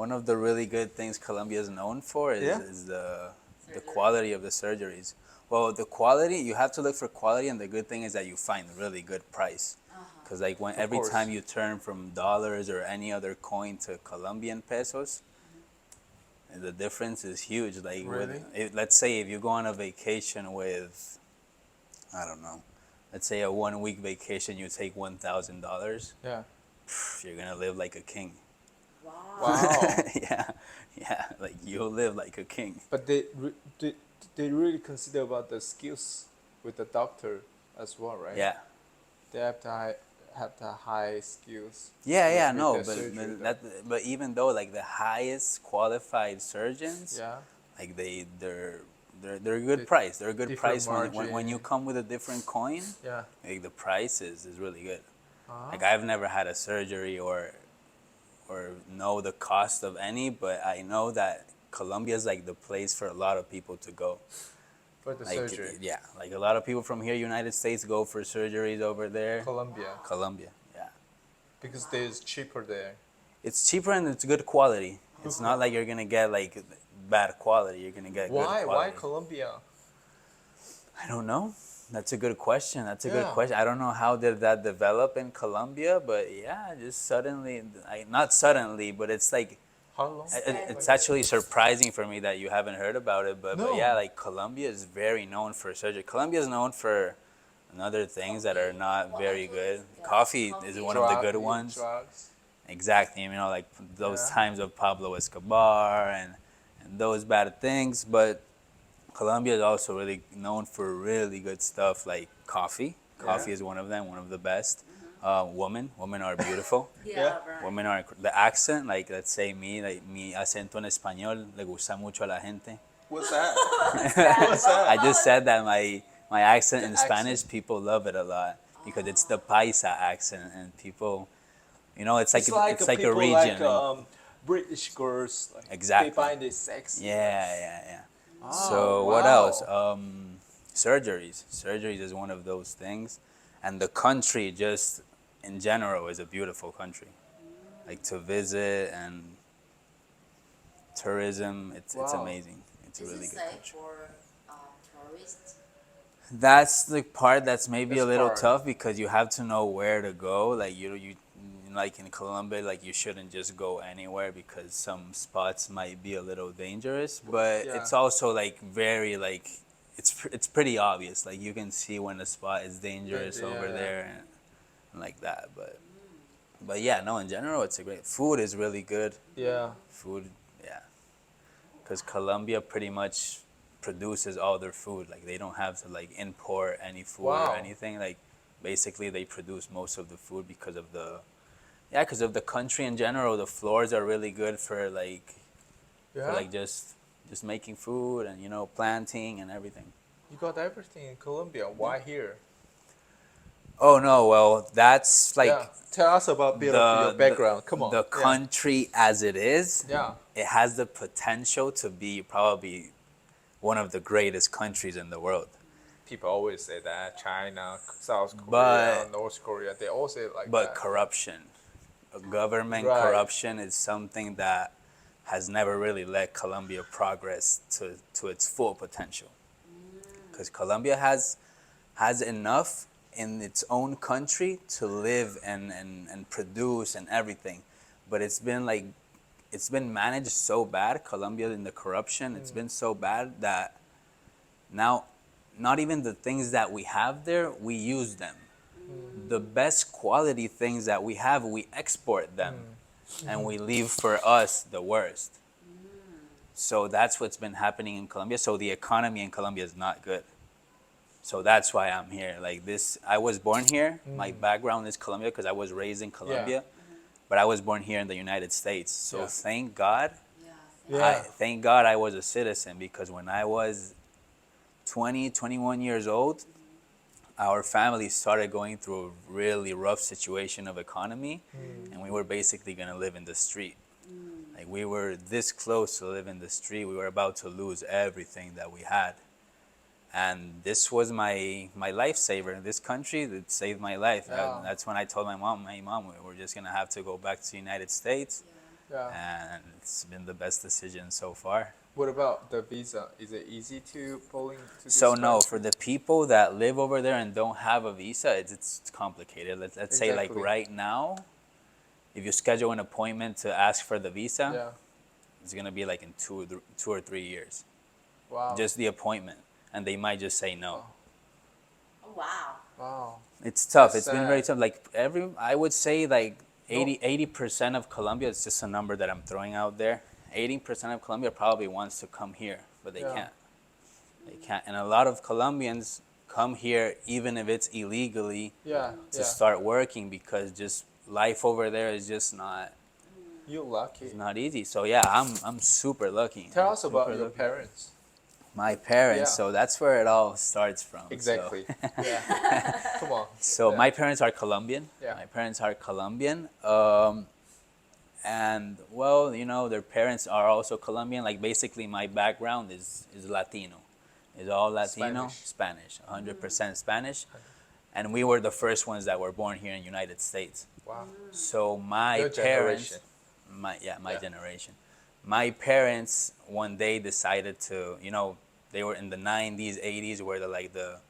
One of the really good things Colombia is known for is the quality of the surgeries. Well, the quality, you have to look for quality, and the good thing is that you find really good price. Because like every time you turn from dollars or any other coin to Colombian pesos, the difference is huge. Like let's say if you go on a vacation with, I don't know, let's say a 1 week vacation, you take $1,000. Yeah. You're gonna live like a king. Wow. yeah, like you'll live like a king. But they really consider about the skills with the doctor as well, right? Yeah. They have to have the high skills. Yeah, with no, the surgery, but even though like the highest qualified surgeons, yeah, like they're a good price. They're a good price when you come with a different coin. yeah, Like the price is really good. uh-huh. Like I've never had a surgery or know the cost of any, but I know that Colombia is like the place for a lot of people to go. For the Like, surgery. yeah, like a lot of people from here, United States, go for surgeries over there. Colombia, yeah. because it's cheaper there. It's cheaper and it's good quality. It's not like you're gonna get like bad quality. You're gonna get good quality. Why Colombia? I don't know. That's a good question. Good question. I don't know how did that develop in Colombia, but yeah, just suddenly, not suddenly, but it's like, How long? it's actually surprising for me that you haven't heard about it, but yeah, like Colombia is very known for surgery. Colombia is known for other things that are not very good. Coffee is one of the good ones. Drugs. Exactly, you know, like those times of Pablo Escobar and those bad things, but Colombia is also really known for really good stuff like coffee. Coffee is one of them, one of the best. Women are beautiful. Women are, the accent, like let's say me, like mi acento en español le gusta mucho a la gente. What's that? What's that? I just said that my accent in Spanish, people love it a lot because it's the paisa accent, and people, you know, it's like a region. Like, British girls, like, exactly. They find it sexy. Yeah. Oh, so what else? Surgeries. Surgeries is one of those things, and the country just in general is a beautiful country, like to visit and tourism. It's amazing. It's a really good country. For tourists? That's the part that's maybe a little tough because you have to know where to go. Like you like in Colombia, like you shouldn't just go anywhere because some spots might be a little dangerous. But it's also like very like it's pretty obvious. Like you can see when a spot is dangerous over there and like that. But yeah, no. In general, it's a great food is really good. Yeah. Food, yeah. Because Colombia pretty much produces all their food. Like they don't have to like import any food or anything. Like basically they produce most of the food because of the country in general. The floors are really good for like just making food and, you know, planting and everything. You got everything in Colombia. Why here? Oh no, well that's like tell us about a bit of your background. Come on. The country as it is, yeah, it has the potential to be probably one of the greatest countries in the world. People always say that China, South Korea, North Korea, they all say it like that. But corruption, government corruption is something that has never really let Colombia progress to its full potential. Because Colombia has enough in its own country to live and produce and everything, but it's been managed so bad, Colombia, in the corruption. It's been so bad that now not even the things that we have there, we use them. The best quality things that we have, we export them, and we leave for us the worst. So that's what's been happening in Colombia. So the economy in Colombia is not good. So that's why I'm here. Like this, I was born here. My background is Colombia because I was raised in Colombia, but I was born here in the United States. So thank God. Thank God I was a citizen, because when I was 20, 21 years old, our family started going through a really rough situation of economy, and we were basically going to live in the street. Like we were this close to live in the street. We were about to lose everything that we had. And this was my lifesaver. This country that saved my life. That's when I told my mom, hey mom, we're just going to have to go back to the United States. and it's been the best decision so far. What about the visa? Is it easy to pull into this So no, country? for the people that live over there and don't have a visa, it's complicated. Let's say like Exactly. right now, if you schedule an appointment to ask for the visa, Yeah. it's gonna be like in 2 or 3 years, Wow. just the appointment, and they might just say no. Oh, wow. Wow. It's tough. That's It's been very sad. tough. Like I would say like No. 80% of Colombia, it's just a number that I'm throwing out there. 80% of Colombia probably wants to come here, but they Yeah. can't. They can't. And a lot of Colombians come here even if it's illegally Yeah. to start working because just life over there is just not You're lucky. it's not easy. So yeah, I'm super lucky. Tell I'm us about super your lucky. parents. My parents. Yeah. So that's where it all starts from. so. Exactly. Yeah. Come on. So Yeah. my parents are Colombian. Yeah. My parents are Colombian. And well, you know, their parents are also Colombian. Like basically my background is Latino. Is all Latino, Spanish, 100% Spanish. And we were the first ones that were born here in the United States. Wow. So my Your parents, generation. my Yeah. generation. My parents one day decided to, you know, they were in the 90s, 80s where the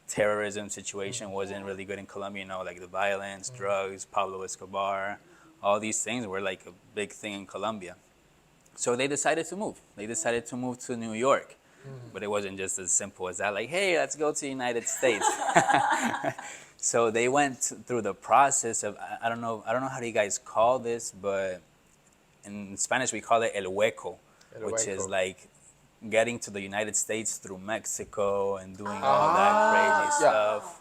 terrorism situation wasn't really good in Colombia, you know, like the violence, drugs, Pablo Escobar, all these things were like a big thing in Colombia. So they decided to move. They decided to move to New York. But it wasn't just as simple as that, like, hey, let's go to the United States. So they went through the process of, I don't know how do you guys call this, but in Spanish we call it el hueco, El which hueco. is like getting to the United States through Mexico and doing all that crazy Yeah. stuff.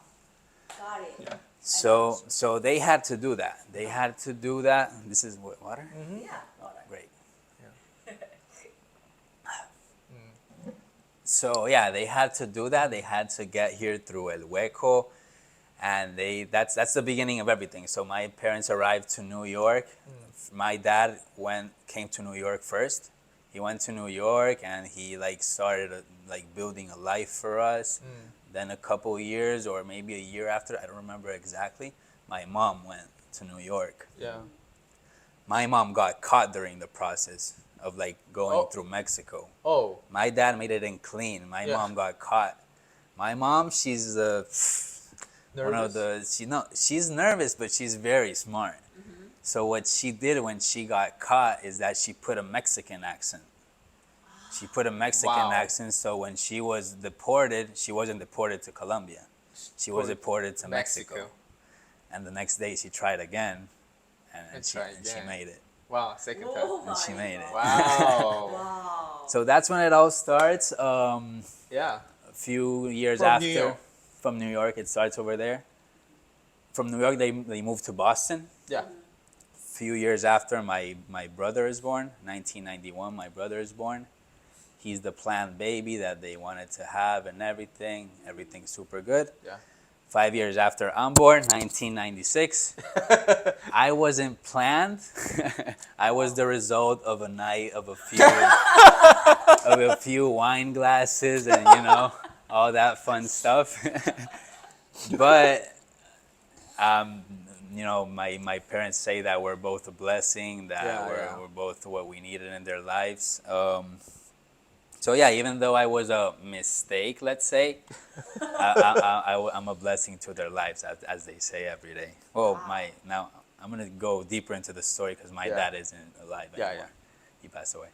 Got it. Yeah. So they had to do that. They had to do that. This is what, water? Yeah. Oh, great. Yeah. So yeah, they had to do that. They had to get here through El Hueco, and that's the beginning of everything. So my parents arrived to New York. My dad came to New York first. He went to New York and he like started building a life for us. Then a couple years or maybe a year after, I don't remember exactly, my mom went to New York. Yeah. My mom got caught during the process of like going Oh. through Mexico. Oh. My dad made it in clean. My Yeah. mom got caught. My mom, she's one of Nervous? she's nervous, but she's very smart. So what she did when she got caught is that she put a Mexican accent. She put a Mexican Wow. accent, so when she was deported, she wasn't deported to Colombia. She was deported to Mexico. And the next day she tried again, and she again. made it. Wow. Second time. Oh And she my made it. Wow. Wow. So that's when it all starts. Yeah. A few years From after, New York. from New York, it starts over there. From New York, they moved to Boston. Yeah. Few years after, my brother is born. 1991, my brother is born. He's the planned baby that they wanted to have and everything. Everything's super good. Yeah. 5 years after I'm born, 1996. I wasn't planned. I was the result of a night of a few wine glasses and all that fun stuff. But my parents say that we're both a blessing, that we're both what we needed in their lives. So yeah, even though I was a mistake, let's say, I'm a blessing to their lives, as they say every day. Well, now I'm gonna go deeper into the story because my dad isn't alive anymore. Yeah. He passed away.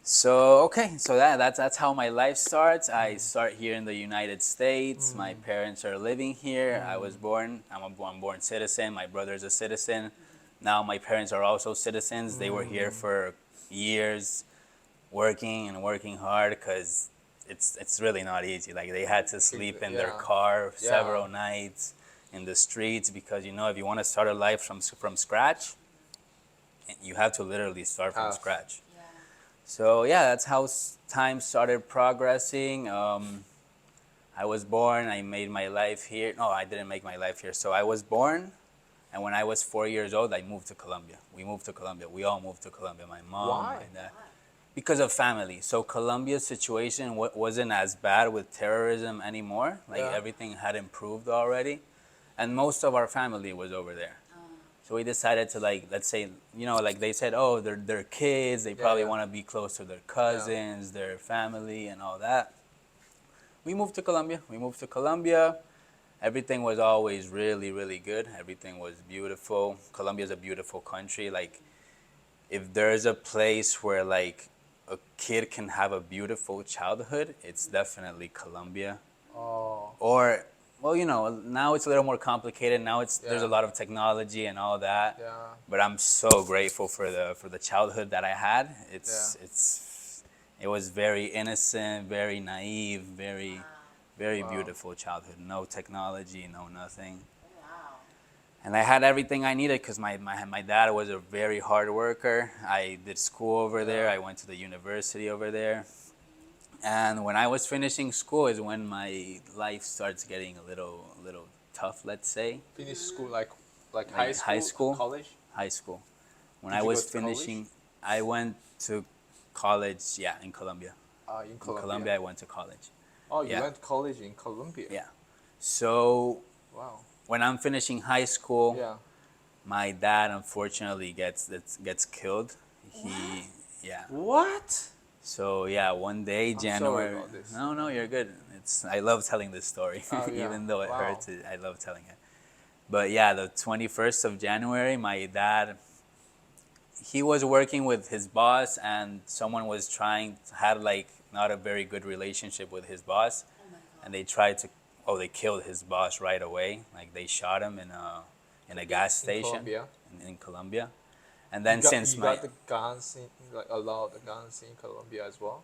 So okay, so that's how my life starts. I start here in the United States. My parents are living here. I was born. I'm a born citizen. My brother's a citizen. Now my parents are also citizens. They were here for years, working hard because it's really not easy. Like they had to sleep in their car several nights in the streets because if you want to start a life from scratch, you have to literally start from scratch. So yeah, that's how time started progressing. I was born. I made my life here. No, I didn't make my life here. So I was born, and when I was 4 years old, I moved to Colombia. We moved to Colombia. We all moved to Colombia. My mom, Why? my dad. Because of family. So Colombia's situation wasn't as bad with terrorism anymore. Like everything had improved already, and most of our family was over there. So we decided to, like, let's say, like they said, oh, they're kids. They probably yeah. want to be close to their cousins, their family, and all that. We moved to Colombia. Everything was always really, really good. Everything was beautiful. Colombia is a beautiful country. Like, if there's a place where, like, a kid can have a beautiful childhood, it's definitely Colombia. Oh, Or, well, now it's a little more complicated. Now there's a Yeah. lot of technology and all that. yeah. But I'm so grateful for the childhood that I had. It was very innocent, very naive, very Wow. beautiful childhood. No technology, no nothing. Wow. And I had everything I needed because my dad was a very hard worker. I did school over there. Yeah. I went to the university over there. And when I was finishing school is when my life starts getting a little tough, let's say. Finish school like Like high school, college. High school. When Did I you was go to college? finishing, I went to college, yeah, in Colombia. In In Colombia. Colombia, I went to college. Oh, you Yeah. went to college in Colombia. Yeah. So Wow. when I'm finishing high school, Yeah. my dad unfortunately gets killed. He, yeah. What? So yeah, one day I'm sorry January. about this. No, you're good. I love telling this story, Oh, yeah. even though it Wow. hurts. I love telling it. But yeah, the 21st of January, my dad, he was working with his boss, and someone was had like not a very good relationship with his boss, Oh my God. and they killed his boss right away. Like they shot him in a gas station Colombia. in Colombia. And then You got the guns like a lot of the guns in Colombia as well.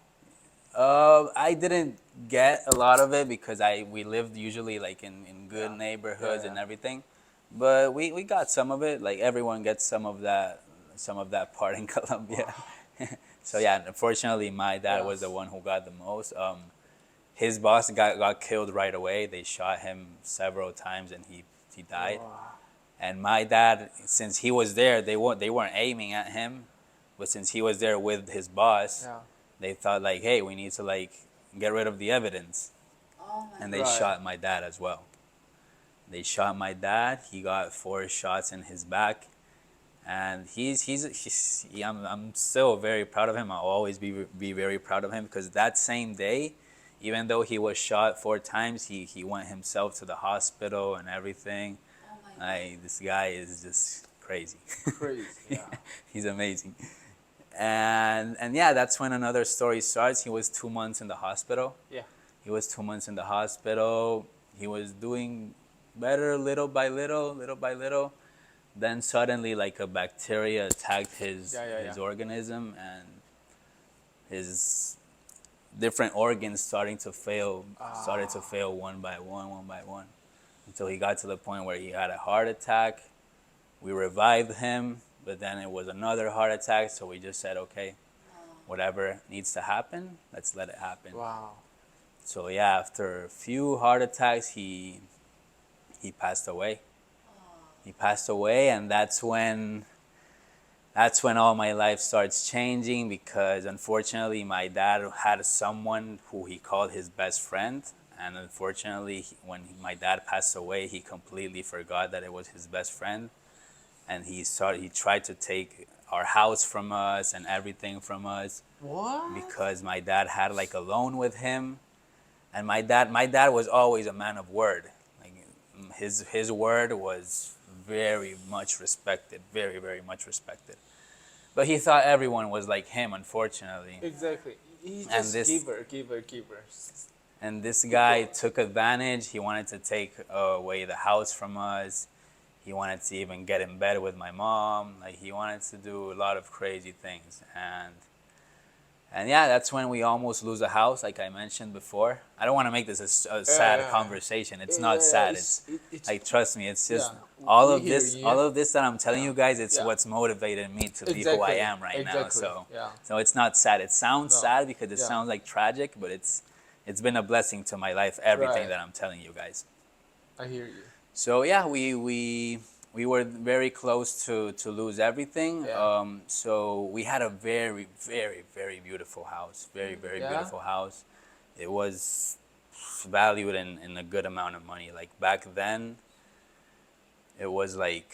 I didn't get a lot of it because we lived usually like in good Yeah. neighborhoods Yeah, and yeah. everything, but we got some of it. Like everyone gets some of that part in Colombia. So yeah, unfortunately, my dad Yeah. was the one who got the most. His boss got killed right away. They shot him several times and he died. Wow. And my dad, since he was there, they weren't aiming at him, but since he was there with his boss, Yeah. they thought like, hey, we need to like get rid of the evidence, Oh my and they Right. shot my dad as well. They shot my dad. He got 4 shots in his back, and I'm still very proud of him. I'll always be very proud of him because that same day, even though he was shot 4 times, he went himself to the hospital and everything. Oh my God. This guy is just crazy. Crazy. Yeah. He's amazing. And yeah, that's when another story starts. He was 2 months in the hospital. Yeah. He was 2 months in the hospital. He was doing better little by little. Then suddenly, like a bacteria attacked his organism, and his different organs started to fail one by one, until he got to the point where he had a heart attack. We revived him, but then it was another heart attack, so we just said, okay, whatever needs to happen, let's let it happen. Wow. So yeah, after a few heart attacks, he passed away. He passed away, and that's when all my life starts changing, because unfortunately my dad had someone who he called his best friend, and unfortunately when my dad passed away, he completely forgot that it was his best friend, and he tried to take our house from us and everything from us. What? Because my dad had like a loan with him, and my dad was always a man of word. Like his word was very much respected, very, very much respected. But he thought everyone was like him, unfortunately. Exactly. He's And just this- giver. And this guy took advantage. He wanted to take away the house from us. He wanted to even get in bed with my mom. Like he wanted to do a lot of crazy things. And yeah, that's when we almost lose a house, like I mentioned before. I don't want to make this a sad yeah. conversation. It's Yeah, not yeah, sad. it's Like trust me, it's just Yeah, all we of hear this, you. all of this that I'm telling Yeah. you guys. It's Yeah. what's motivated me to be who I am right now. Exactly. So, Yeah. so it's not sad. It sounds No. sad because it Yeah. sounds like tragic, but it's been a blessing to my life. Everything Right. that I'm telling you guys. I hear you. So yeah, we were very close to lose everything. Yeah. So we had a very, very, very beautiful house. Very, very Yeah? beautiful house. It was valued in a good amount of money. Like back then, it was like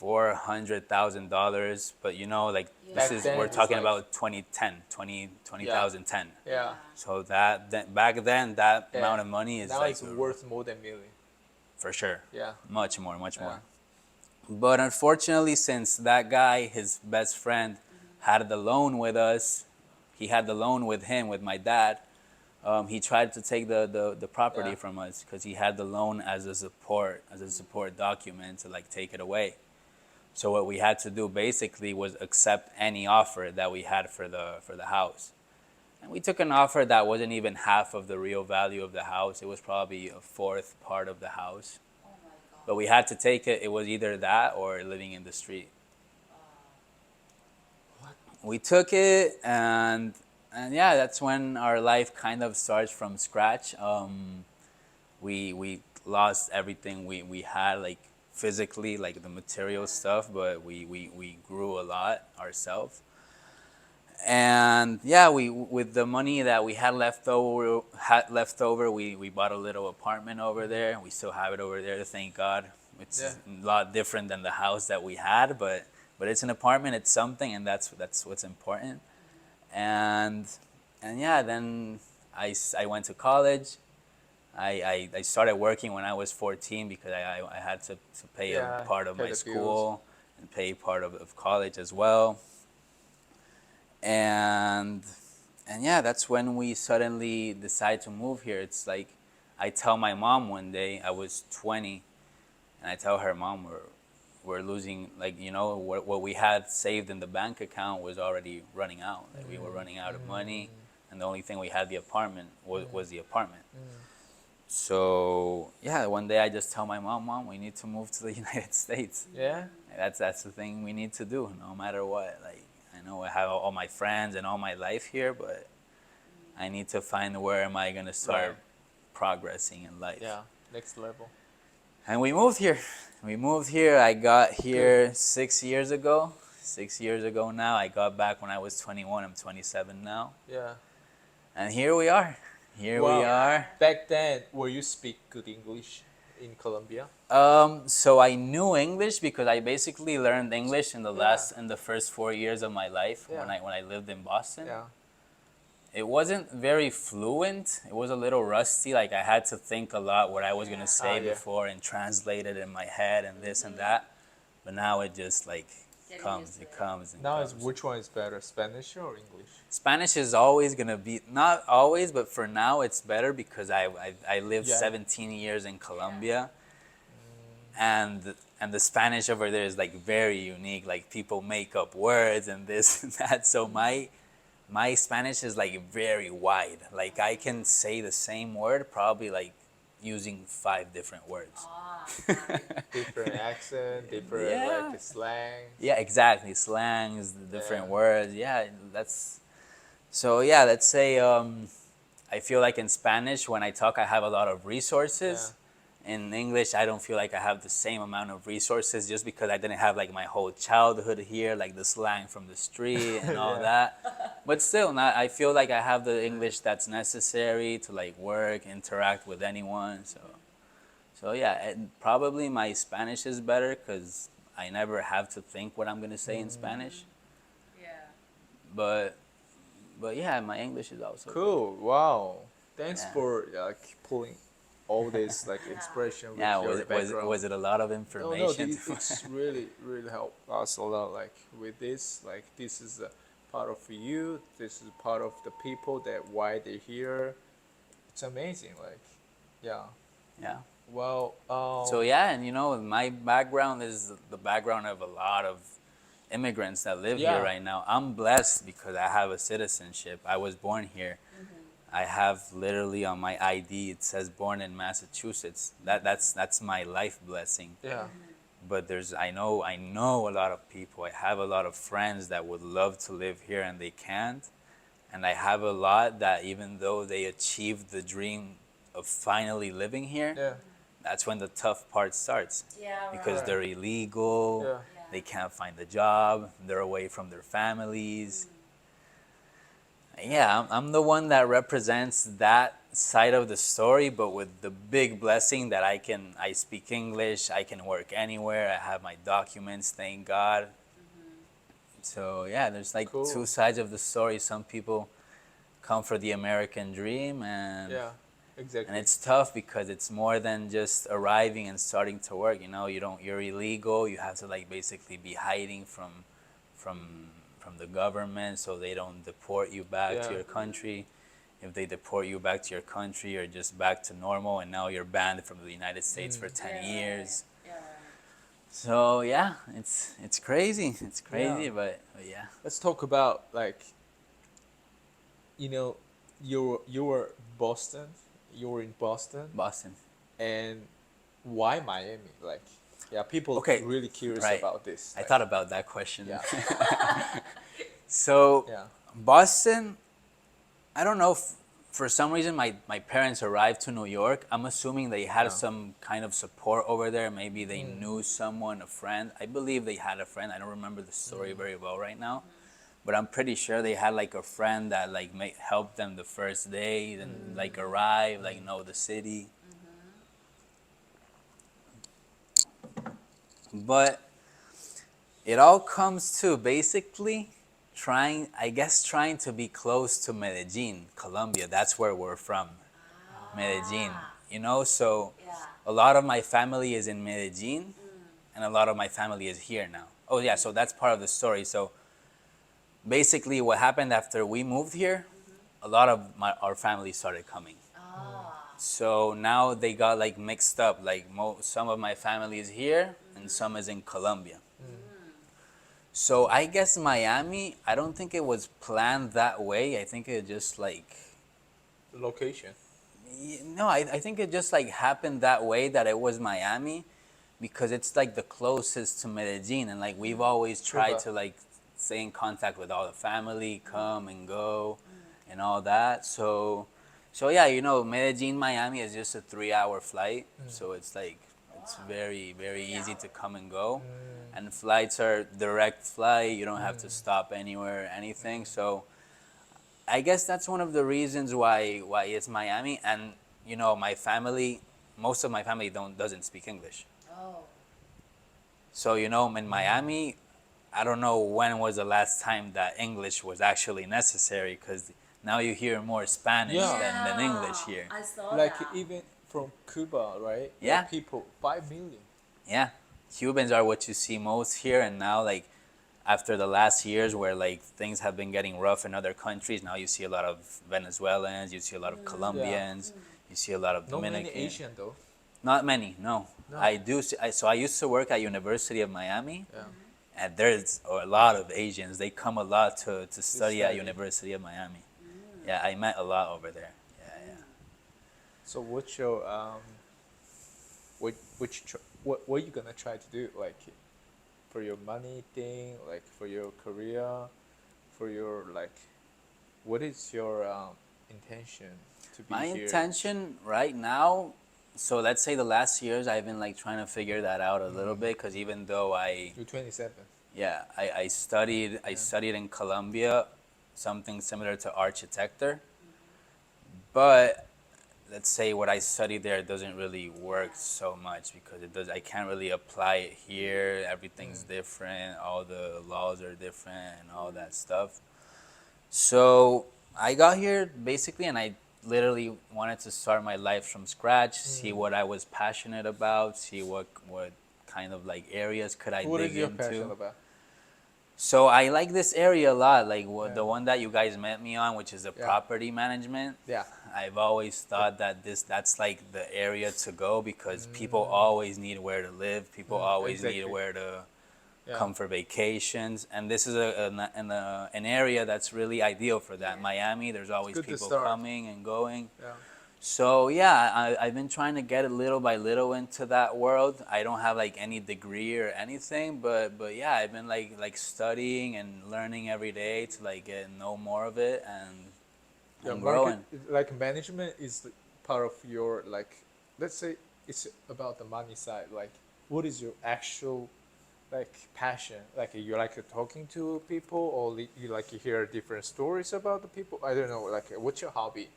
$400,000, but you know, like Back this is then we're it was talking like- about 2010. Yeah. So back then that Yeah. amount of money is Now like it's worth more than million. for sure. Yeah. Much more. Yeah. But unfortunately, since that guy, his best friend, had the loan with us, he had the loan with him, with my dad. He tried to take the property Yeah. from us because he had the loan as a support document to like take it away. So what we had to do basically was accept any offer that we had for the house. And we took an offer that wasn't even half of the real value of the house. It was probably a fourth part of the house. Oh my God. But we had to take it. It was either that or living in the street. We took it, and yeah, that's when our life kind of starts from scratch. We lost everything we had, like physically, like the material stuff, but we grew a lot ourselves. And yeah, we with the money that we had left over, we bought a little apartment over there. We still have it over there, thank God. It's Yeah. a lot different than the house that we had, but it's an apartment. It's something, and that's what's important. And yeah, then I went to college. I started working when I was 14 because I had to pay Yeah, a part of pay my the school and pay part of college as well. And yeah, that's when we suddenly decide to move here. It's like I tell my mom one day, I was 20, and I tell her, Mom, we're losing, like, you know, what we had saved in the bank account was already running out. Like we were running out of money, and the only thing we had the apartment was the apartment. So yeah, one day I just tell my mom, we need to move to the United States. Yeah. That's the thing we need to do, no matter what. Like, I know I have all my friends and all my life here, but I need to find where am I gonna start Right. progressing in life. Yeah. Next level. And we moved here. I got here 6 years ago. 6 years ago now. I got back when I was 21. I'm 27 now. Yeah. And here we are. Here Wow. we are. Back then, were you speak good English in Colombia? So I knew English because I basically learned English in Yeah. in the first 4 years of my life Yeah. when I lived in Boston. Yeah. It wasn't very fluent. It was a little rusty. Like I had to think a lot what I was gonna say yeah. before and translate it in my head and this and that. But now it just like Getting comes. used to It it. comes. And Now, comes. which one is better, Spanish or English? Spanish is always gonna be, not always, but for now it's better because I lived Yeah. 17 years in Colombia, and the Spanish over there is like very unique. Like people make up words and this and that. So my Spanish is like very wide. Like I can say the same word probably like using 5 different words. Ah, Different accent, different Yeah. like slang. Yeah, exactly. Slangs, the different Yeah. words. Yeah, that's. So yeah, let's say I feel like in Spanish when I talk, I have a lot of resources. In English, I don't feel like I have the same amount of resources just because I didn't have like my whole childhood here, like the slang from the street and all Yeah. that. But still, not. I feel like I have the English that's necessary to like work, interact with anyone. So yeah, and probably my Spanish is better because I never have to think what I'm gonna say in Spanish. yeah. But yeah, my English is also Cool. Wow. Thanks Yeah. for pulling all this like expression with yeah. your background. Was it a lot of No, information? it's really helped us a lot. Like with this, like this is a part of you. This is part of the people that why they're here. It's amazing. Like, yeah. Yeah. Well. So yeah, and you know, my background is the background of a lot of immigrants that live Yeah. here right now. I'm blessed because I have a citizenship. I was born here. I have literally on my ID it says born in Massachusetts. That's my life blessing. Yeah. But I know a lot of people. I have a lot of friends that would love to live here and they can't. And I have a lot that even though they achieved the dream of finally living here, Yeah. that's when the tough part starts. Yeah, Because right. they're illegal, Yeah. they can't find a job, they're away from their families. Yeah, I'm the one that represents that side of the story, but with the big blessing that I speak English, I can work anywhere, I have my documents, thank God. So yeah, there's like Cool. two sides of the story. Some people come for the American dream, Yeah, exactly. and it's tough because it's more than just arriving and starting to work. You're illegal. You have to like basically be hiding from from the government so they don't deport you back to Yeah. your country. If they deport you back to your country, you're just back to normal, and now you're banned from the United States for 10 Yeah, years. right. Yeah, So yeah, it's crazy. It's crazy, Yeah. but yeah. Let's talk about like, you know, you were Boston, you were in Boston, Boston. and why Miami? Like, yeah, people Okay, really curious right. about this. I Like, thought about that question. Yeah. So Yeah. Boston, I don't know if for some reason my parents arrived to New York. I'm assuming they had Yeah. some kind of support over there. Maybe they knew someone, a friend. I believe they had a friend. I don't remember the story very well right now. But I'm pretty sure they had like a friend that like helped them the first day, then like arrive, like know the city. But it all comes to basically trying to be close to Medellin, Colombia. That's where we're from, Medellin. So yeah. a lot of my family is in Medellin, and a lot of my family is here now. Oh yeah, so that's part of the story. So basically, what happened after we moved here, a lot of our family started coming. Ah, So now they got like mixed up. Like some of my family is here, and some is in Colombia. So I guess Miami, I don't think it was planned that way. I think it just like, Location. no, I think it just like happened that way that it was Miami because it's like the closest to Medellin. And like we've always tried Cuba. to like stay in contact with all the family, come and go and all that. So yeah, Medellin, Miami is just a 3-hour flight. So it's like, it's very, very easy to come and go. And flights are direct flight. You don't have to stop anywhere or anything. So I guess that's one of the reasons why it's Miami. And my family, most of my family doesn't speak English. oh, So in Miami, I don't know when was the last time that English was actually necessary because now you hear more Spanish Yeah. than English here. I saw Like that. even from Cuba, right? Yeah. People 5 million. Yeah, Cubans are what you see most here, and now like after the last years where like things have been getting rough in other countries, now you see a lot of Venezuelans, you see a lot of Colombians, you see a lot of Not many Dominican. Asian though. Not many, no. No. I do. So I used to work at University of Miami, Yeah. and there's a lot of Asians. They come a lot to study at study. University of Miami. Yeah, I met a lot over there. Yeah. So what's your what you gonna try to do, like for your money thing, like for your career, for your like, what is your intention to be My here? intention right now, so let's say the last years I've been like trying to figure that out a little bit because even though You're 27. I studied in Colombia something similar to architecture, but let's say what I studied there doesn't really work so much because I can't really apply it here. Everything's different, all the laws are different and all that stuff. So I got here basically, and I literally wanted to start my life from scratch, see what I was passionate about, see what kind of like areas could I What dig is your into. passion about? So I like this area a lot, like Yeah. the one that you guys met me on, which is the Yeah. property management. Yeah. I've always thought that that's like the area to go because people always need where to live. People always need exactly. where to Yeah. come for vacations, and this is an area that's really ideal for that. Miami, there's always good to people start. coming and going. Yeah. So yeah, I've been trying to get little by little into that world. I don't have like any degree or anything, but yeah, I've been like studying and learning every day to like know more of it and Yeah, growing. like management is part of your, like, let's say it's about the money side. Like, what is your actual like passion? Like you like talking to people, or you like to hear different stories about the people? I don't know. Like, what's your hobby,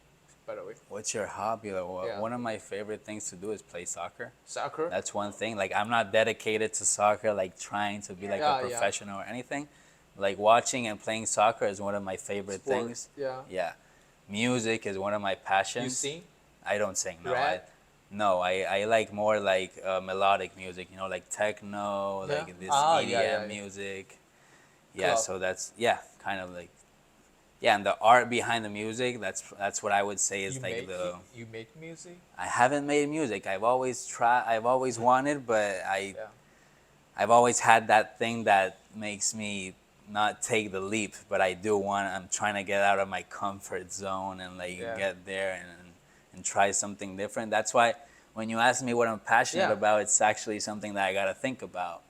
by the way? What's your hobby? Like, Yeah. one of my favorite things to do is play soccer. Soccer. That's one thing. Like, I'm not dedicated to soccer, like trying to be like Yeah, a yeah. professional or anything. Like, watching and playing soccer is one of my favorite Sport, things. yeah. Yeah. Music is one of my passions. You sing? I don't sing. No. Rap? I like more like melodic music. You know, like techno, Yeah. like this Ah, EDM yeah. music. Yeah. Club. So that's kind of like and the art behind the music. That's what I would say is You like make the. you make music? I haven't made music. I've always tried. I've always wanted, but Yeah. I've always had that thing that makes me not take the leap. But I do want. I'm trying to get out of my comfort zone and like Yeah. get there and try something different. That's why when you ask me what I'm passionate Yeah. about, it's actually something that I gotta think about.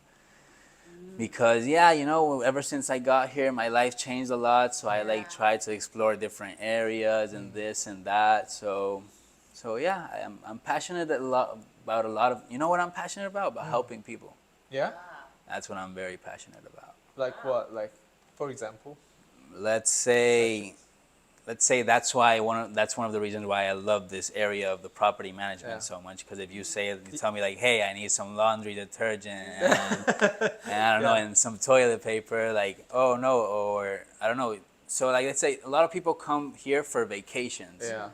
Because you know, ever since I got here, my life changed a lot. So I like Yeah. try to explore different areas and this and that. So yeah, I'm passionate about a lot of. You know what I'm passionate about helping people. Yeah. That's what I'm very passionate about. Like what? Like, for example. Let's say that's one of the reasons why I love this area of the property management Yeah. so much. Because if you tell me like, hey, I need some laundry detergent and I don't know, Yeah. and some toilet paper, like, oh no, or I don't know. So like, let's say a lot of people come here for vacations Yeah.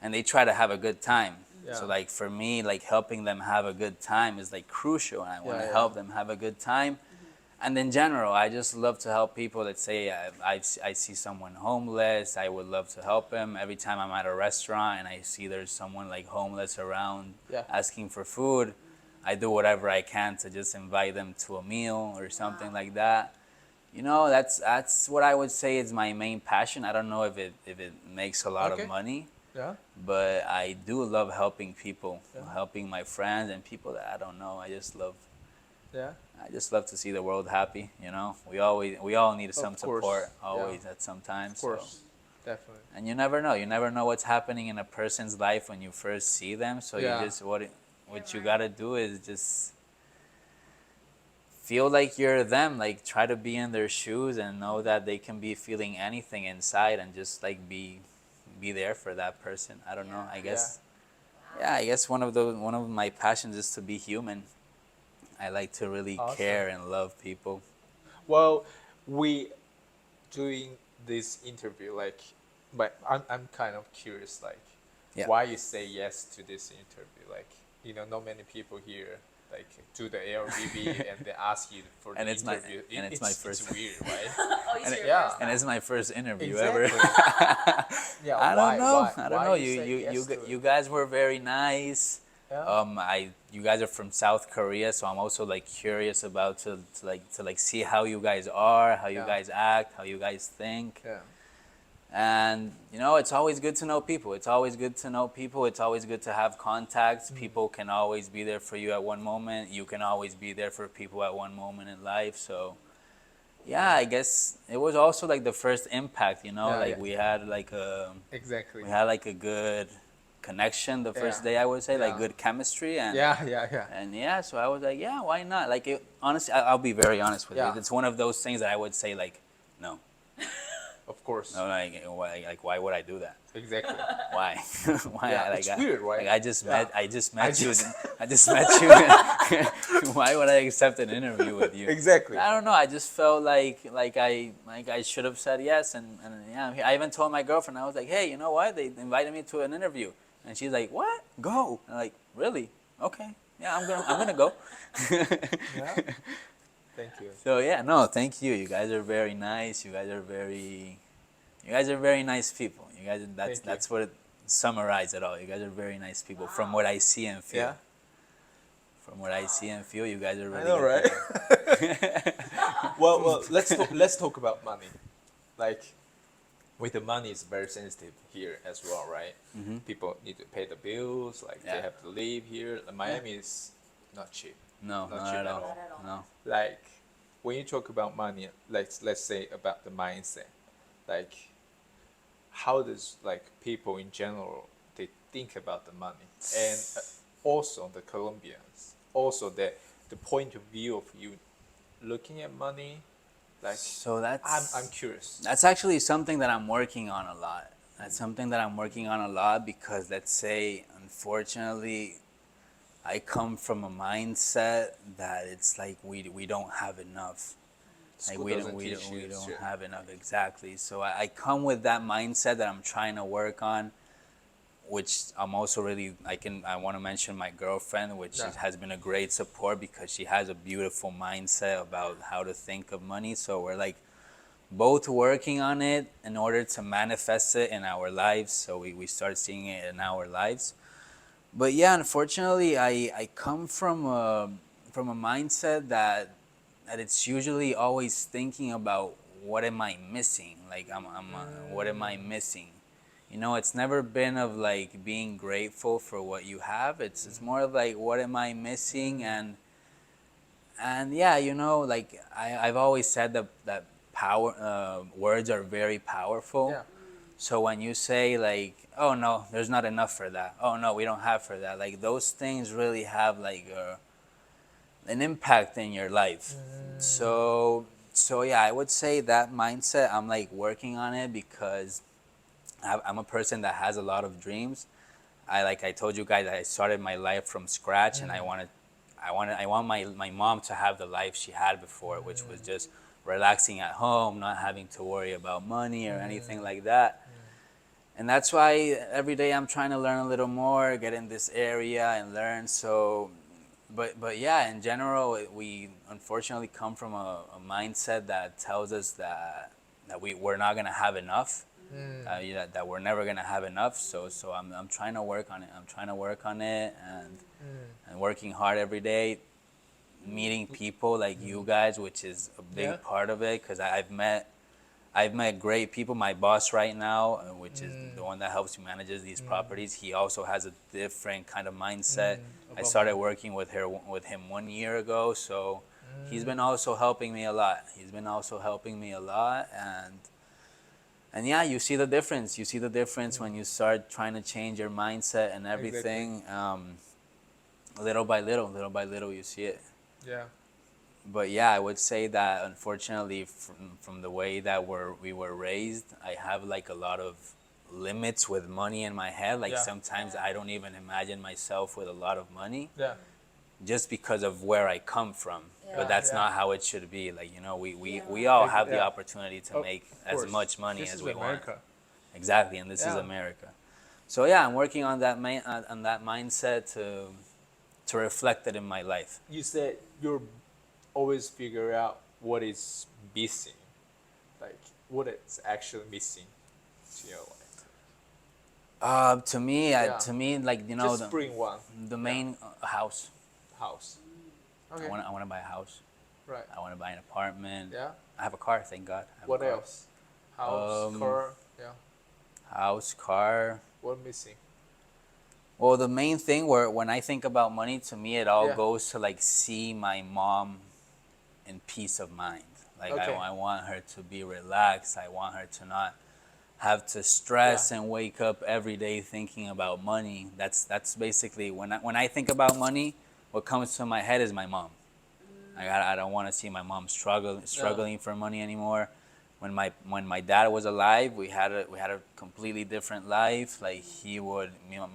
and they try to have a good time. Yeah. So like for me, like helping them have a good time is like crucial, and I want to Yeah, help yeah. them have a good time. And in general, I just love to help people that say I see someone homeless, I would love to help him. Every time I'm at a restaurant and I see there's someone like homeless around Yeah. asking for food, I do whatever I can to just invite them to a meal or something like that. You know, that's what I would say is my main passion. I don't know if it makes a lot Okay. of money, Yeah. but I do love helping people, Yeah. helping my friends and people that I don't know. Yeah. I just love to see the world happy. You know, we all need some Of course, support yeah. always at some time. Of course. Definitely. And you never know. You never know what's happening in a person's life when you first see them. So Yeah. you just what you right. gotta do is just feel like you're them. Like try to be in their shoes and know that they can be feeling anything inside and just like be there for that person. I don't know. I guess. Yeah, I guess one of my passions is to be human. I like to really Awesome. care and love people. Well, we doing this interview like, but I'm kind of curious like, Yeah. why you say yes to this interview? Like, you know, not many people here like do the Airbnb and they ask you for the And it's my- interview. and it's my first- It's weird, right? Oh, you And see it- your yeah. first And time. it's my first interview Exactly. ever. Yeah. I don't know. I don't why know. you say yes You to it? you guys were very nice. Yeah. You guys are from South Korea, so I'm also like curious about to see how you guys are, how you Yeah. guys act, how you guys think. Yeah. And you know, it's always good to know people. It's always good to know people. It's always good to have contacts. People can always be there for you at one moment. You can always be there for people at one moment in life. So yeah, I guess it was also like the first impact, you know, Yeah, like yeah. we had like a Exactly. a good connection the first Yeah. day, I would say, like Yeah. good chemistry and Yeah. and yeah, so I was like, yeah, why not? Like honestly, I'll be very honest with Yeah. you. It's one of those things that I would say like, no. Of course. No, why would I do that? Exactly. Why? Why? Yeah, it's weird, right? Like I just Yeah. met you. just- I just met you. Why would I accept an interview with you? Exactly. I don't know. I just felt like I should have said yes, and yeah. I even told my girlfriend. I was like, hey, you know what? They invited me to an interview, and she's like, what? Go. And I'm like, really? Okay. Yeah, I'm gonna go. Yeah. Thank you. So yeah, no, thank you. You guys are very nice. You guys are very nice people. You guys, Thank you. that's what it summarize it all. You guys are very nice people. From what I see and feel. Yeah. From what I see and feel, you guys are really I know, good right? people. Well, let's talk about money. Like, with the money, it's very sensitive here as well, right? People need to pay the bills. Like they Yeah. have to live here. Miami is not cheap. No, Not not cheap at at all. all. Not at all. No. Like, when you talk about money, let's say about the mindset. Like, how does like people in general they think about the money, and also the Colombians, also the point of view of you looking at money? Like, So that's I'm curious. that's actually something that I'm working on a lot. That's something that I'm working on a lot because let's say, unfortunately, I come from a mindset that it's like we don't have enough. Like School doesn't teach we you don't shit. have enough exactly. So I come with that mindset that I'm trying to work on, which I'm also really I want to mention my girlfriend, which Yeah. has been a great support because she has a beautiful mindset about how to think of money. So we're like both working on it in order to manifest it in our lives. So we start seeing it in our lives. But yeah, unfortunately, I come from a mindset that it's usually always thinking about what am I missing? Like what am I missing? You know, it's never been of like being grateful for what you have. It's more of like what am I missing? And yeah, you know, like I've always said that power words are very powerful. Yeah. So when you say like, oh no, there's not enough for that. Oh no, we don't have for that. Like those things really have like an impact in your life. So yeah, I would say that mindset. I'm like working on it because I'm a person that has a lot of dreams. I told you guys, I started my life from scratch, and I want my mom to have the life she had before, which was just relaxing at home, not having to worry about money or anything like that. And that's why every day I'm trying to learn a little more, get in this area and learn. So, but yeah, in general, we unfortunately come from a mindset that tells us that we're not gonna have enough. Yeah, that we're never gonna have enough. So I'm trying to work on it. I'm trying to work on it and working hard every day, meeting people like you guys, which is a big Yeah. part of it. Because I've met great people. My boss right now, which is the one that helps me manages these properties, he also has a different kind of mindset. I started working with him 1 year ago, so he's been also helping me a lot. And yeah, you see the difference. You see the difference when you start trying to change your mindset and everything. Little by little, you see it. Yeah. But yeah, I would say that unfortunately, from the way that we were raised, I have like a lot of limits with money in my head. Like Yeah. sometimes I don't even imagine myself with a lot of money, Yeah. just because of where I come from. But that's Yeah. not how it should be. Like, you know, we Yeah. all have the Yeah. opportunity to Of make course. as much money This as is we America. want. Exactly, and this is Yeah. America. So yeah, I'm working on that on that mindset to reflect it in my life. You said you're always figure out what is missing, like what is actually missing to your life. To me, Yeah. like you know, Just bring one. the main house. House. Okay. I want to buy a house. Right. I want to buy an apartment. Yeah. I have a car, thank God. I have a What car. else? House, car. Yeah. House, car. What missing? Well, the main thing where when I think about money, to me, it all Yeah. goes to like see my mom in peace of mind. Like Okay. I want her to be relaxed. I want her to not have to stress and wake up every day thinking about money. That's basically when I think about money, what comes to my head is my mom. I don't want to see my mom struggling for money anymore. When my dad was alive, we had a completely different life. Like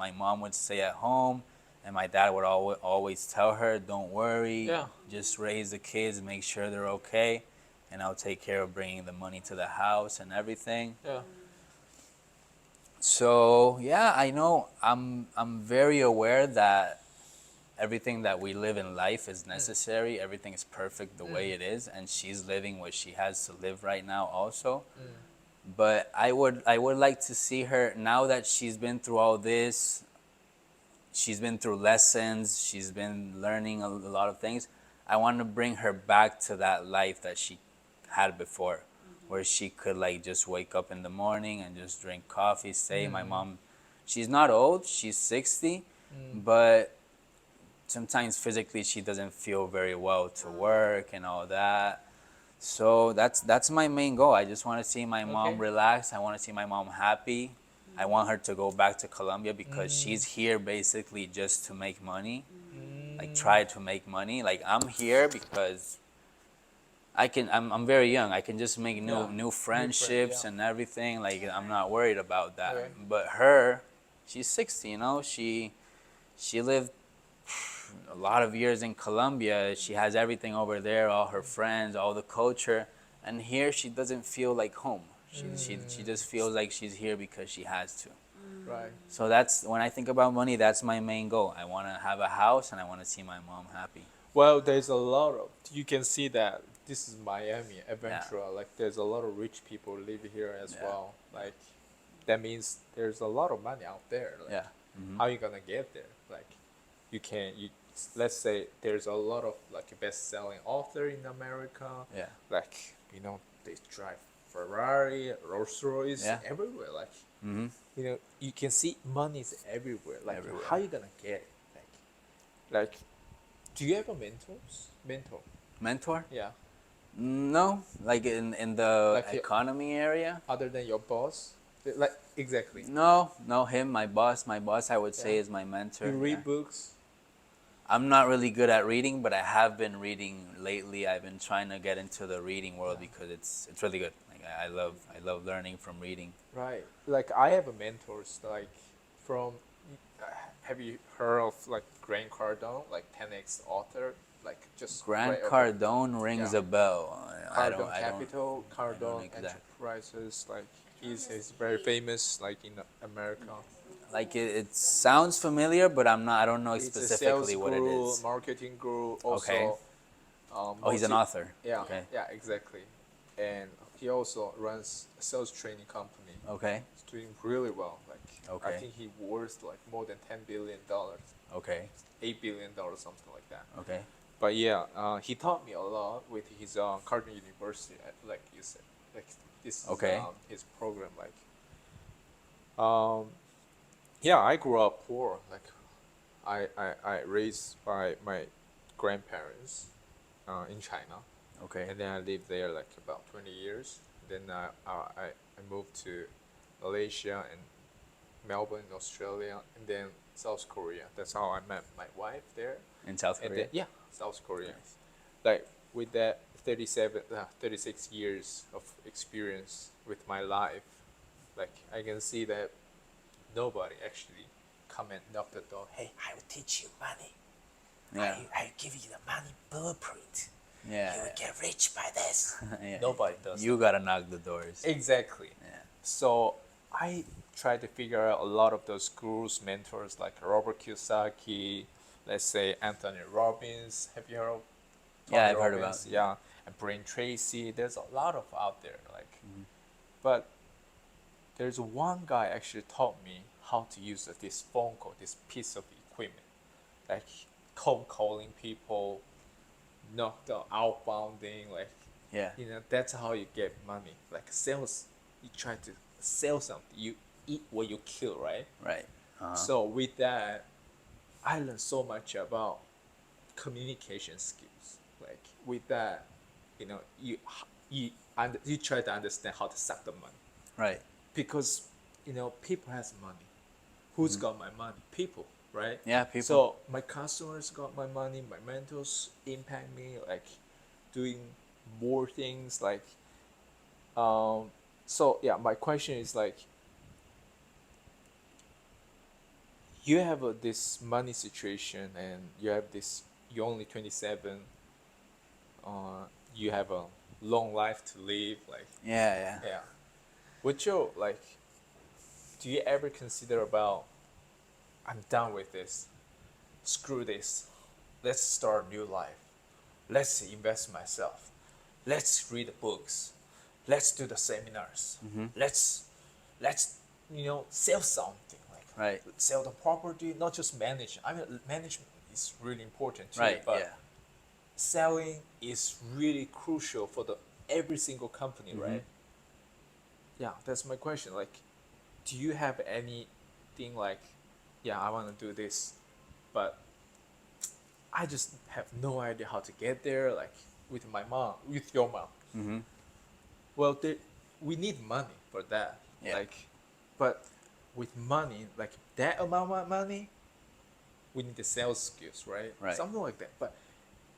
my mom would stay at home, and my dad would always tell her, "Don't worry, Yeah. just raise the kids, make sure they're okay, and I'll take care of bringing the money to the house and everything." Yeah. So yeah, I know I'm very aware that everything that we live in life is necessary. Everything is perfect the way it is, and she's living what she has to live right now also. But I would like to see her now that she's been through all this. She's been through lessons. She's been learning a lot of things. I want to bring her back to that life that she had before, where she could like just wake up in the morning and just drink coffee. Stay. My mom, she's not old. She's 60, but sometimes physically she doesn't feel very well to work and all that. So that's my main goal. I just want to see my mom Okay. relax. I want to see my mom happy. I want her to go back to Colombia because she's here basically just to make money. Like try to make money. Like I'm here because I'm very young. I can just make Yeah. new friendships yeah. and everything. Like I'm not worried about that. Okay. But her, she's 60. You know, she lived a lot of years in Colombia. She has everything over there, all her friends, all the culture, and here she doesn't feel like home. She just feels like she's here because she has to. Right. So that's when I think about money. That's my main goal. I want to have a house and I want to see my mom happy. Well, there's a lot of, you can see that this is Miami, Aventura. Like there's a lot of rich people live here as Yeah. well. Like that means there's a lot of money out there. Like, Yeah. how you gonna get there? Like you let's say there's a lot of like a best-selling author in America. Yeah. Like they drive Ferrari, Rolls Royce, Yeah. everywhere. Like Mm-hmm. you can see money is everywhere. Like Everywhere. how you gonna get it? Like do you have a mentor? Mentor? Yeah. No, like in the Like economy area. Other than your boss? Like exactly. No, him, my boss. My boss, I would say, Yeah. is my mentor. You read yeah. books? I'm not really good at reading, but I have been reading lately. I've been trying to get into the reading world because it's really good. Like I love learning from reading. Right. Like I have a mentors like from have you heard of like Grant Cardone, like 10x author? Like just Grant right Cardone rings Yeah. a bell. Cardone Capital, Cardone exactly. Enterprises, like he's very famous like in America. Like it sounds familiar, but I don't know He's a specifically sales what it guru, is. marketing guru, also Okay. Oh, he's an author. Yeah, Okay. yeah, exactly. And he also runs a sales training company. Okay. He's doing really well. Like I Okay. think he worth like more than $10 billion, Okay. $8 billion, something like that. Okay. But yeah, he taught me a lot with his Cardinal University, like you said. Like this is Okay. his program. Like, yeah, I grew up poor. Like, I raised by my grandparents in China, Okay. and then I lived there like about 20 years. Then I moved to Malaysia and Melbourne, Australia, and then South Korea. That's how I met my wife there. In South And Korea. then, yeah, South Korea. Nice. Like with that 36 years of experience with my life, like I can see that nobody actually come and knock the door. Hey, I will teach you money. Yeah. I give you the money blueprint. Yeah. You will get rich by this. Yeah. Nobody does You gotta knock the doors. Exactly. Yeah. So I try to figure out a lot of those gurus, mentors like Robert Kiyosaki, let's say Anthony Robbins. Have you heard of Yeah, Tony I've heard Robbins? about. Yeah, and Brain Tracy. There's a lot of out there. Like, but there's one guy actually taught me how to use this phone call, this piece of equipment, like cold calling people, knock the outbounding, like Yeah. that's how you get money. Like sales, you try to sell something, you eat what you kill, right? Right. Uh-huh. So with that, I learned so much about communication skills. Like with that, you try to understand how to suck the money Right. because people has money. Who's got my money? People, right? Yeah, people. So my customers got my money. My mentors impact me, like doing more things. Like, so yeah. My question is like, you have this money situation, and you have this. You're only 27. You have a long life to live. Like, Yeah. yeah. Would you like? Do you ever consider about? I'm done with this. Screw this. Let's start a new life. Let's invest myself. Let's read the books. Let's do the seminars. Let's sell something like Right. sell the property, not just manage. I mean, management is really important too. Right. But Yeah. selling is really crucial for every single company, right? Yeah, that's my question. Like, do you have anything like, yeah, I want to do this, but I just have no idea how to get there. Like with my mom, with your mom. Well, we need money for that. Yeah. Like, but with money, like that amount of money, we need the sales skills, right? Right. Something like that. But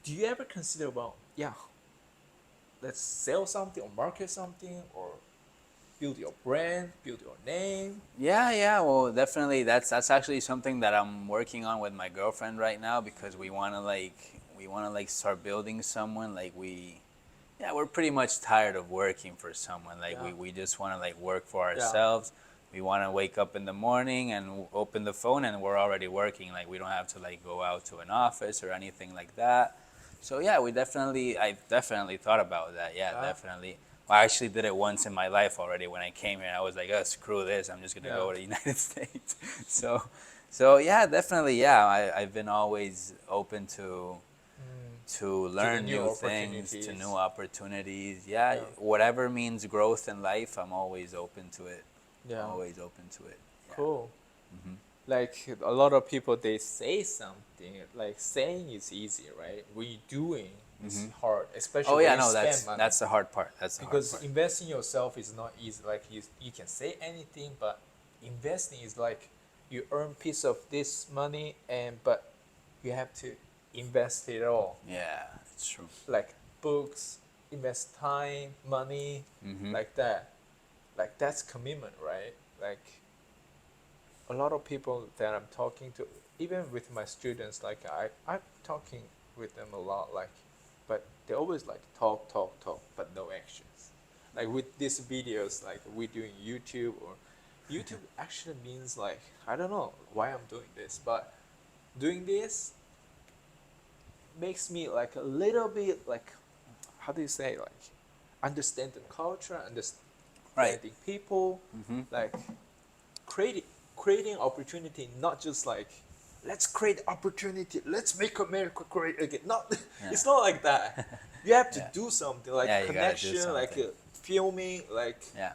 do you ever consider about, yeah, let's sell something or market something or build your brand, build your name? Yeah. Well, definitely, that's actually something that I'm working on with my girlfriend right now because we want to like start building someone. Like we're pretty much tired of working for someone. Like Yeah. we just want to like work for ourselves. We want to wake up in the morning and open the phone and we're already working. Like we don't have to like go out to an office or anything like that. So yeah, I definitely thought about that. Yeah, Yeah. definitely. Well, I actually did it once in my life already when I came here. I was like, oh, screw this. I'm just gonna go to the United States. So yeah, definitely. Yeah, I've been always open to learn new new things, to opportunities. new opportunities. Yeah, Yeah. whatever means growth in life, I'm always open to it. Yeah. Always open to it. Yeah. Cool. Like a lot of people, they say something. Like saying is easy, right? Redoing is hard, especially Oh when yeah, you no, spend money. that's the hard part. That's the Because hard part. investing yourself is not easy. Like you can say anything, but investing is like you earn piece of this money, but you have to invest it all. Yeah, it's true. Like books, invest time, money, Mm-hmm. like that. Like that's commitment, right? Like a lot of people that I'm talking to, even with my students, like I'm talking with them a lot, like, but they always like talk, but no actions. Like with these videos, like we doing YouTube or YouTube actually means like I don't know why I'm doing this, but doing this makes me like a little bit like how do you say like understand the culture, understanding people, like creating opportunity, not just like let's create opportunity, let's make America great again. Not it's not like that. You have to do something like Yeah, you gotta do connection, like something. filming, like Yeah.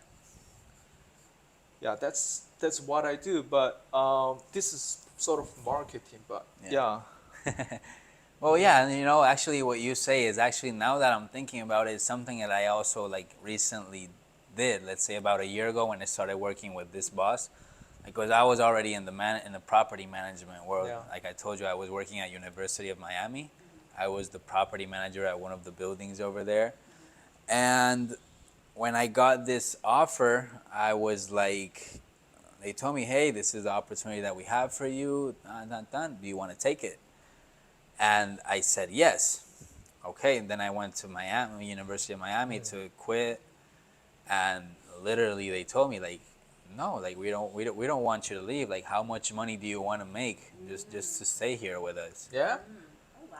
yeah, that's what I do. But this is sort of marketing, but Yeah. yeah. Well, yeah, and actually, what you say is actually now that I'm thinking about it, is something that I also like recently did. Let's say about a year ago when I started working with this boss, because I was already in the property management world. Yeah. Like I told you, I was working at University of Miami. I was the property manager at one of the buildings over there, and when I got this offer, I was like, they told me, hey, this is the opportunity that we have for you. Do you want to take it? And I said yes. Okay, and then I went to Miami, University of Miami, to quit, and literally they told me like, no, like we don't want you to leave. Like, how much money do you want to make just to stay here with us? Yeah. Oh wow.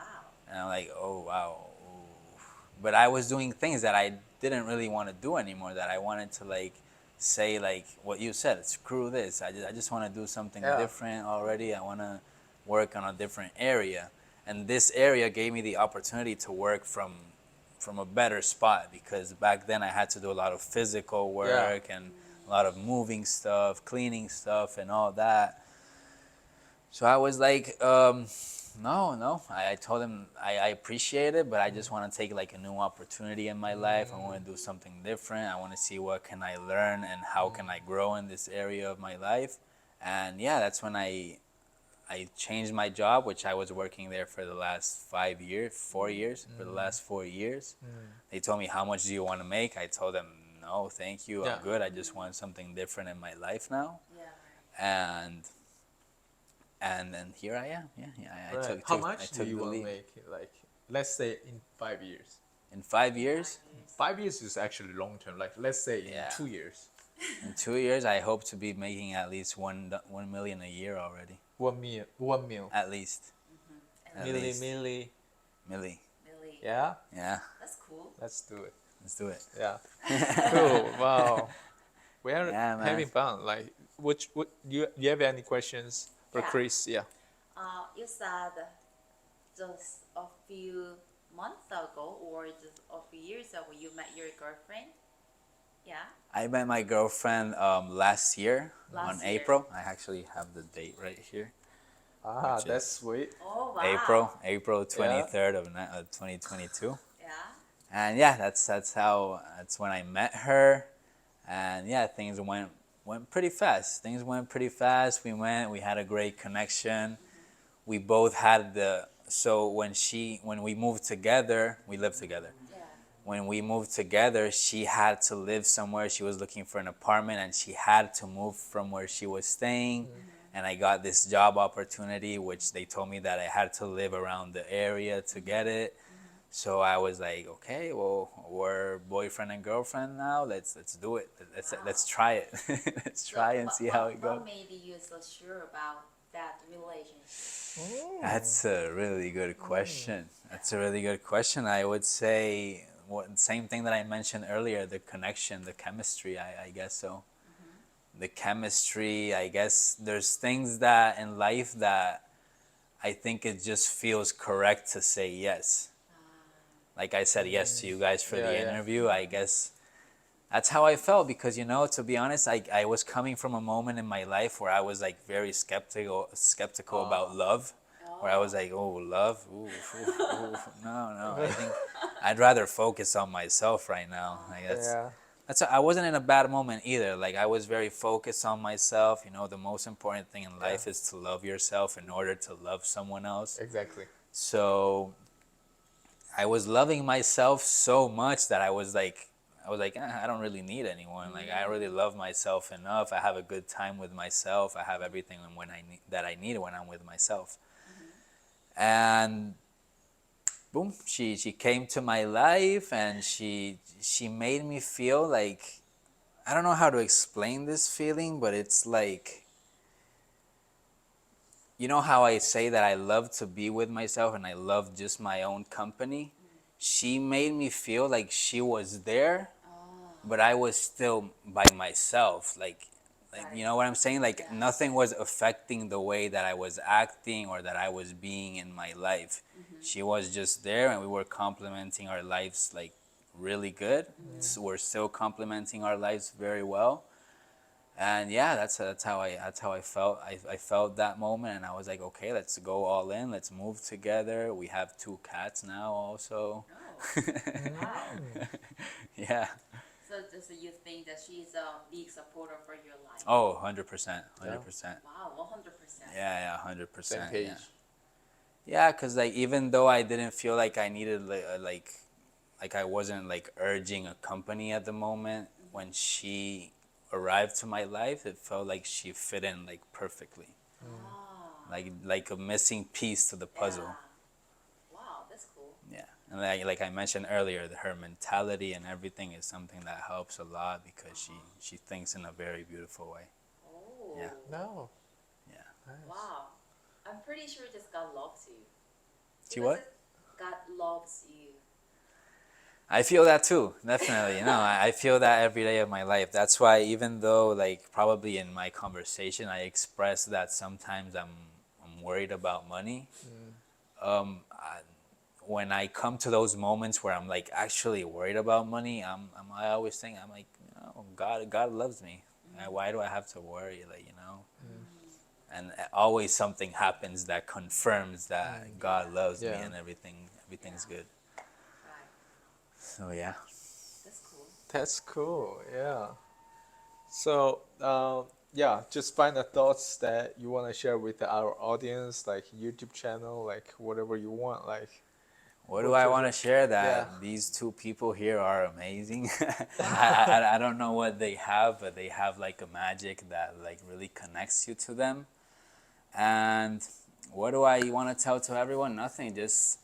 And I'm like, oh wow. Ooh. But I was doing things that I didn't really want to do anymore. That I wanted to like say like what you said. Screw this. I just want to do something different already. I want to work on a different area. And this area gave me the opportunity to work from a better spot because back then I had to do a lot of physical work and a lot of moving stuff, cleaning stuff, and all that. So I was like, no. I told him I appreciate it, but I just want to take like a new opportunity in my life. I want to do something different. I want to see what can I learn and how can I grow in this area of my life. And yeah, that's when I changed my job, which I was working there for the last 4 years. For the last 4 years, they told me, how much do you want to make? I told them, no, thank you, I'm good. I just want something different in my life now. Yeah. And then here I am. I Right. took How I much do took you the want to leap. make? Like, let's say in 5 years. In 5 years, 5 years is actually long term. Like, let's say in Yeah. 2 years. in 2 years, I hope to be making at least 1 million a year already. 1 mil. 1 mil. At least. At least. Milli. Milli. Really. Yeah. Yeah. That's cool. Let's do it. Let's do it. Yeah. Cool. Wow. We are Yeah, man. having fun. Like, what you have any questions for Yeah. Chris? Yeah. You said just a few months ago or just a few years ago you met your girlfriend. Yeah. I met my girlfriend last year on Last year. April. I actually have the date right here. Ah, Which that's is- sweet. Oh wow. April 23rd of 2022. Yeah. And yeah, that's when I met her, and yeah, things went pretty fast. We had a great connection. We both had when we moved together, we lived together. Yeah. when we moved together, she had to live somewhere. She was looking for an apartment and she had to move from where she was staying. And I got this job opportunity, which they told me that I had to live around the area to get it. So I was like, okay, well, we're boyfriend and girlfriend now. Let's do it. Let's try it. Let's try and see how it goes. What made you so sure about that relationship? That's a really good question. That's a really good question. I would say same thing that I mentioned earlier, the connection, the chemistry, I guess so. The chemistry, I guess there's things that in life that I think it just feels correct to say yes. Like I said yes to you guys for the interview. I guess that's how I felt because, you know, to be honest, I was coming from a moment in my life where I was like very skeptical about love. Where I was like, oh, love? Ooh, no. I think I'd rather focus on myself right now. Like I wasn't in a bad moment either. Like I was very focused on myself. You know, the most important thing in life is to love yourself in order to love someone else. Exactly. So I was loving myself so much that I was like, I don't really need anyone. Like I really love myself enough. I have a good time with myself. I have everything that I need when I'm with myself. And boom, she came to my life and she made me feel like, I don't know how to explain this feeling, but it's like, you know how I say that I love to be with myself and I love just my own company? She made me feel like she was there, but I was still by myself. Like, you know what I'm saying? Like nothing was affecting the way that I was acting or that I was being in my life. She was just there and we were complementing our lives like really good. So we're still complementing our lives very well. And yeah, that's how I felt. I felt that moment and I was like, okay, let's go all in. Let's move together. We have 2 cats now also. Wow. Yeah. So you think that she's a big supporter for your life? Oh, 100%. 100%. Wow, 100%. Yeah, 100%. Same page. Yeah, because like even though I didn't feel like I needed like I wasn't like urging a company at the moment, when she arrived to my life, it felt like she fit in like perfectly. Like a missing piece to the puzzle. Yeah. Wow, that's cool. Yeah. And like I mentioned earlier, her mentality and everything is something that helps a lot because she thinks in a very beautiful way. Oh. Yeah. No. Yeah. Nice. Wow. I'm pretty sure just God loves you. She what? God loves you. I feel that too, definitely. You know, I feel that every day of my life. That's why even though like probably in my conversation I express that sometimes I'm worried about money. When I come to those moments where I'm like actually worried about money, I always think I'm like, you know, God loves me. Why do I have to worry? Like, you know. And always something happens that confirms that God loves me and everything's good. Right. So yeah. That's cool. That's cool. Yeah. So just final thoughts that you want to share with our audience, like YouTube channel, like whatever you want, like. What do I want to share? That Yeah. these 2 people here are amazing. I don't know what they have, but they have like a magic that like really connects you to them. And what do I want to tell to everyone? Nothing. Just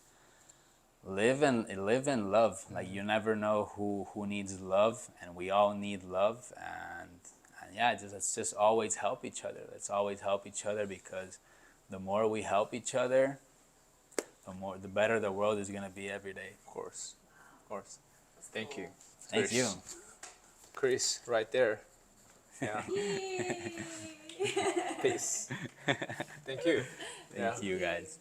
live and love. Like you never know who needs love, and we all need love. And yeah, let's just always help each other. Let's always help each other because the more we help each other, the better the world is gonna be every day. Of course. Thank you. Thank you. Chris, right there. Yeah. Yay! Peace. Thank you. Thank you guys.